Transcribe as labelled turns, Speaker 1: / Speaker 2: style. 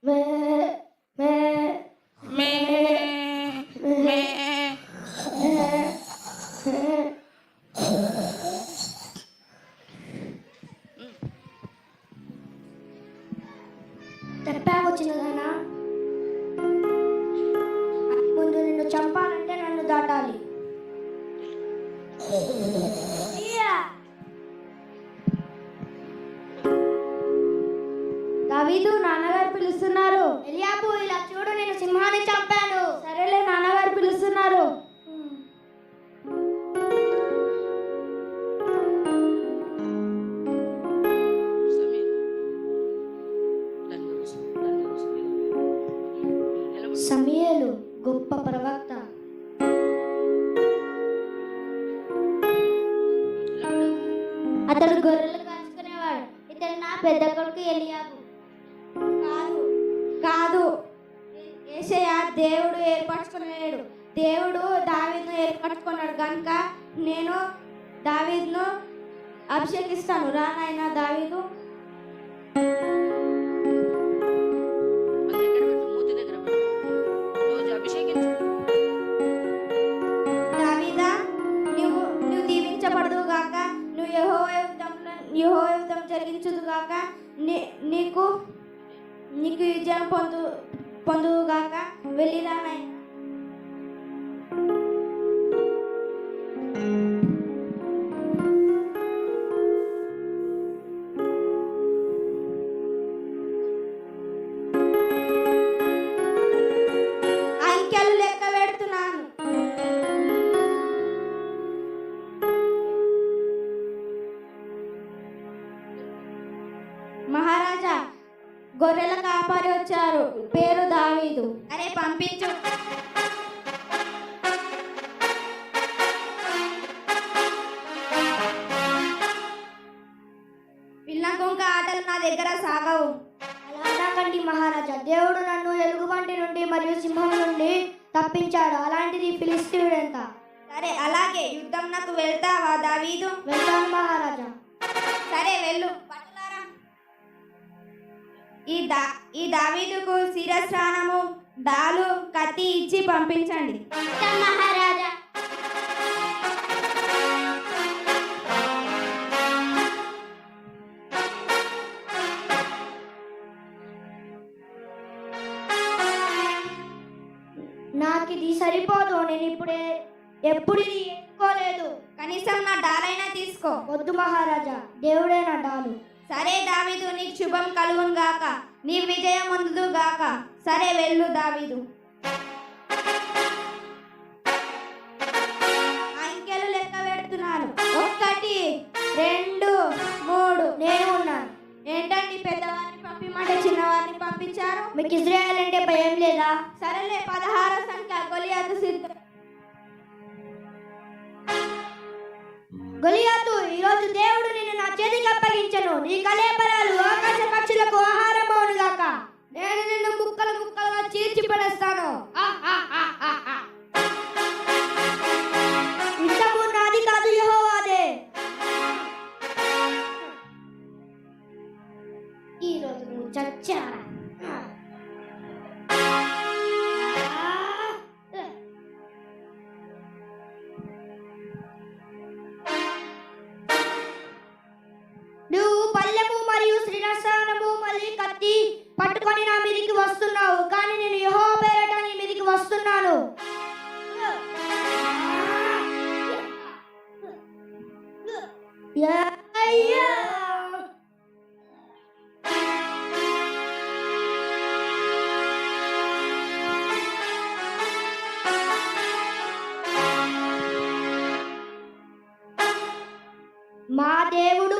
Speaker 1: మే మే
Speaker 2: మే మే
Speaker 1: చెప్పాకు చిన్నదానా, ముందు నిన్ను చంపాలంటే నన్ను దాటాలి. దావీదు, నాన్నగారు పిలుస్తున్నారు. ఎలియాబు, ఇలా చూడు, నేను సింహాన్ని చంపాను. సరేలే, నాన్నగారు పిలుస్తున్నారు. సమూయేలు గొప్ప ప్రవక్త. అతడు గొర్రెలు కాచుకునేవాడు. ఇతడు నా పెద్ద కొడుకు ఎలియాబు. కాదు కాదు, యేషయ్య దేవుడు ఏర్పరచుకునేడు. దేవుడు దావీదును ఏర్పరచుకున్నాడు కనుక నేను దావీదును అభిషేకిస్తాను. రా నాయనా దావీదు. దావీదా, నువ్వు దీవించబడదు గాక, నువ్వు యెహోవా యుద్ధం జరిగించుదు గాక, నీకు విజయం పొందువు గాక. వెళ్ళిరా నాయనా. అంకెలు లెక్క పెడుతున్నాను. మహారాజా, గొర్రెల కాపరి వచ్చారు, పేరు దావీదు. అరే పంపించు. పిల్లకుంక ఆటలు నా దగ్గర సాగవు. అలా అనకండి మహారాజా, దేవుడు నన్ను ఎలుగుబంటి నుండి మరియు సింహం నుండి తప్పించాడు. అలాంటిది ఫిలిస్తీయుడు ఎంత? సరే, అలాగే యుద్ధం నాకు వెళ్తావా దావీదు? వెళ్తాను మహారాజా. సరే వెళ్ళు. పట్టులారా. ఈ దావీదుకు శిరస్నానము, డాలు, కత్తి ఇచ్చి పంపించండి. మహారాజా. నాకు ఇది సరిపోదు. నేను ఎప్పుడు ఇది ఎత్తుకోలేదు. కనీసం నా డాలైనా తీసుకో. వద్దు మహారాజా, దేవుడే నా డాలు. సరే దావీదు, నీకు శుభం కలుగును గాక, నీ విజయం పొందుదు గాక. సరే వెళ్ళు దావీదు. అంకెలు లెక్క పెడుతున్నాను. 1 2 3. నేను ఉన్నాను. ఏంటండి, పెద్దవారిని పంపిమంటే చిన్నవారిని పంపించారు? మీకు ఇజ్రాయెల్ అంటే భయం లేదా? సరేలే, 16వ సంఖ్య గొలియాతు సిద్ధం. గొలియాతు, ఈరోజు దేవుడు నిన్ను నా చేతికి అప్పగించను. నీ కళేబరాలు ఆకాశ పక్షులకు ఆహారం అవును గాక. నేను నిన్ను ముక్కలుగా చీల్చి పడేస్తాను. యుద్ధము నాది కాదు, యెహోవాదే. ఈరోజు నువ్వు చచ్చా. నువ్వు పల్లెము మరియు శ్రీనస్థానము మరియు కత్తి పట్టుకొని నా మీదికి వస్తున్నావు, కానీ నేను యెహోవా పేరట నీ మీదికి వస్తున్నాను. మా దేవుడు